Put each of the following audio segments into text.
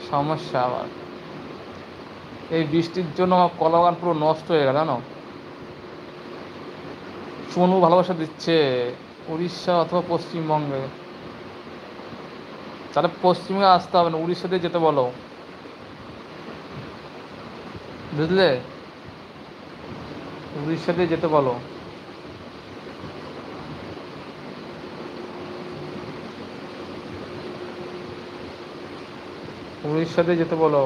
সমস্যা আবার এই বৃষ্টির জন্য আমার কলা বাগান পুরো নষ্ট হয়ে গেল জানো। সোনু ভালোবাসা দিচ্ছে উড়িষ্যা অথবা পশ্চিমবঙ্গে। তাহলে পশ্চিমবঙ্গে আসতে হবে না, উড়িষ্যা দিয়ে যেতে বলো, বুঝলে? উড়িষ্যা দিয়ে যেতে বলো। উড়িষ্যা দিয়ে যেতে বলো।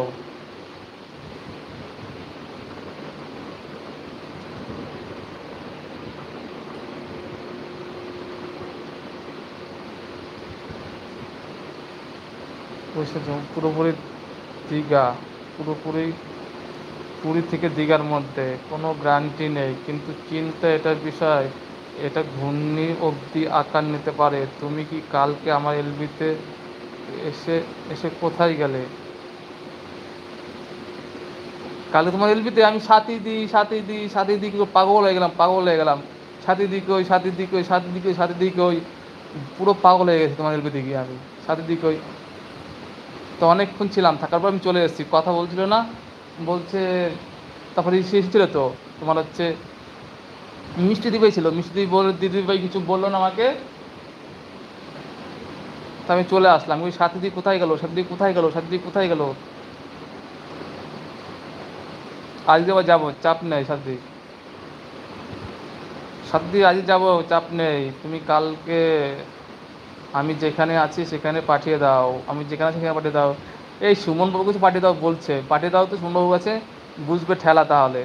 উড়িষ্যা পুরোপুরি দীঘা, পুরোপুরি পুরী থেকে দীঘার মধ্যে কোনো গ্যারান্টি নেই, কিন্তু চিন্তা এটার বিষয়, এটা ঘূর্ণি অবধি আকার নিতে পারে। তুমি কি কালকে আমার এলবিতে এসে এসে কোথায় গেলে? কালকে তোমার এলবিতে আমি সাথী দি কি পাগল হয়ে গেলাম, পাগল হয়ে গেলাম। সাথী দি কই, পুরো পাগল হয়ে গেছি তোমার এলবিতে গিয়ে আমি। সাথী দি কই। তো অনেকক্ষণ ছিলাম, থাকার পর আমি চলে এসেছি, কথা বলছিল না, বলছে। তারপরে সে এসেছিল তো, তোমার হচ্ছে মিষ্টি দিবাই ছিল, মিষ্টি দিদি ভাই কিছু বললো না আমাকে। তা আমি চলে আসলাম, ওই সাথী দি কোথায় গেল, সাথী দি কোথায় গেল, সাথী দি কোথায় গেল। আজকে আবার যাবো, চাপ নেই সাথী। সাথী আজ যাবো, চাপ নেই। তুমি কালকে আমি যেখানে আছি সেখানে পাঠিয়ে দাও, আমি যেখানে আছি সেখানে পাঠিয়ে দাও। এই সুমন বাবু কাছে পাঠিয়ে দাও বলছে, পাঠিয়ে দাও তো সুমন বাবু কাছে, বুঝবে ঠেলা তাহলে।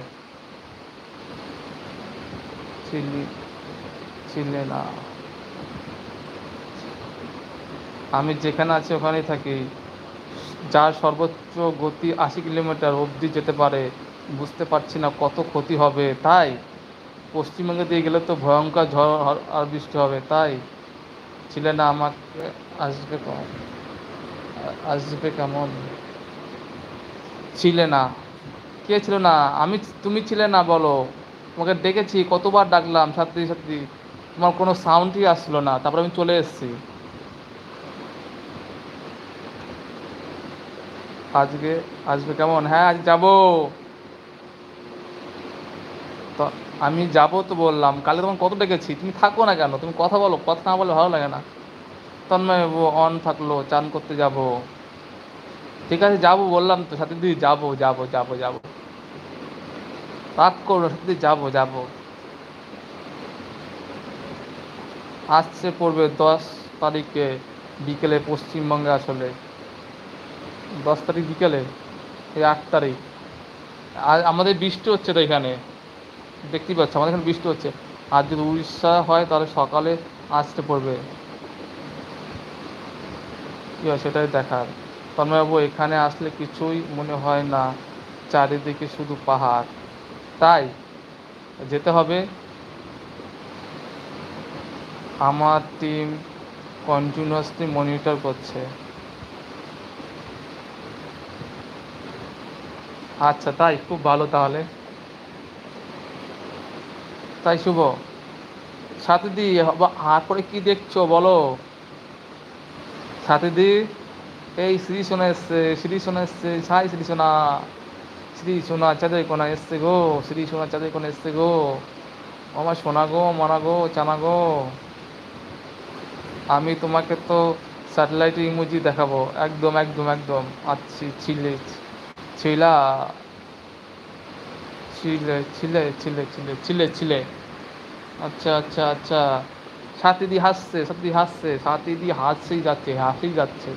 ছিলি ছিলে না, আমি যেখানে আছি ওখানেই থাকি। যার সর্বোচ্চ গতি 80 কিলোমিটার অবধি যেতে পারে, বুঝতে পারছি না কত ক্ষতি হবে। তাই পশ্চিমবঙ্গে দিয়ে গেলে তো ভয়ঙ্কর ঝড় আর বৃষ্টি হবে। তাই ছিলে না আমাকে, আসবে আসবে কেমন? ছিলে না, কে ছিল না? আমি, তুমি ছিলে না বলো। তোমাকে ডেকেছি, কতবার ডাকলাম সাথী সাথী, তোমার কোনো সাউন্ডই আসলো না, তারপর আমি চলে এসেছি। আজকে আসবে কেমন? হ্যাঁ আজ যাবো তো। আমি যাবো তো বললাম, কালকে তোমার কত ডেকেছি, তুমি থাকো না কেন? তুমি কথা বলো, কথা না বলে ভালো লাগে না। তন্ময় অন থাকলো, চান করতে যাব। ঠিক আছে যাবো বললাম তো সাথী দিদি, যাবো যাবো যাবো যাবো। রাগ করো সাথী দিদি, যাবো যাবো। আসছে পড়বে 10 তারিখে বিকেলে পশ্চিমবঙ্গে আসলে। 10 তারিখ বিকেলে, এই 8 তারিখ। আর আমাদের বৃষ্টি হচ্ছে তো এখানে, দেখতেই পাচ্ছ আমাদের এখানে বৃষ্টি হচ্ছে। আর যদি উড়িষ্যা হয় তাহলে সকালে আসতে পড়বে, কী হয় সেটাই দেখার। তন্ময়বাবু এখানে আসলে কিছুই মনে হয় না, চারিদিকে শুধু পাহাড়। তাই যেতে হবে। আমার টিম কন্টিনিউয়াসলি মনিটর করছে। আচ্ছা তাই, খুব ভালো তাহলে। তাই শুভ। সাথীদি, হাঁ করে কি দেখছো বলো? সাথীদি, এই শ্রী সোনা এসছে, শ্রী সোনা এসছে, সাই শ্রী সোনা, শ্রী সোনা চাঁদের কোনা এসছে গো, শ্রী সোনা চাঁদের কোনা এসছে গো। আমার সোনা গো, মানা গো, চানা গো। আমি তোমাকে তো স্যাটেলাইটের ইমোজি দেখাবো, একদম একদম একদম। আচ্ছা ছিলে, ছিলা, ছিলে ছিলে ছিলে ছিলে ছিলে ছিলে। আচ্ছা আচ্ছা আচ্ছা। সাথীদি হাসছে, সাথী হাসছে, সাথীদি হাসছেই যাচ্ছে, হাসেই যাচ্ছে।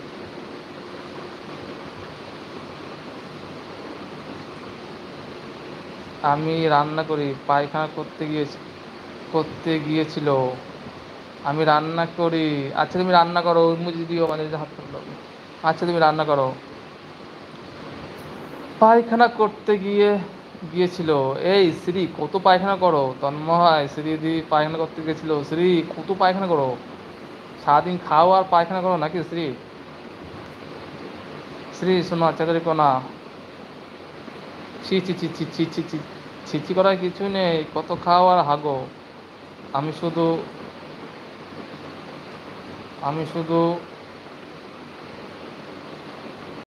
আমি রান্না করি, পায়খানা করতে গিয়েছিল। আমি রান্না করি। আচ্ছা তুমি রান্না করো, ইমোজি দিও মানে হাত তুললো। আচ্ছা তুমি রান্না করো। পায়খানা করতে গিয়েছিল। এই শ্রী কত পায়খানা করো? তন্ময়, শ্রীদি পায়খানা করতে গেছিল। শ্রী কত পায়খানা করো? সারাদিন খাও আর পায়খানা করো নাকি শ্রী? শ্রী শোনো চাকরি কোনা। ছি ছি ছি ছি ছি ছি ছি, ছিছি করার কিছু নেই, কত খাও আর হাগো। আমি শুধু আমি শুধু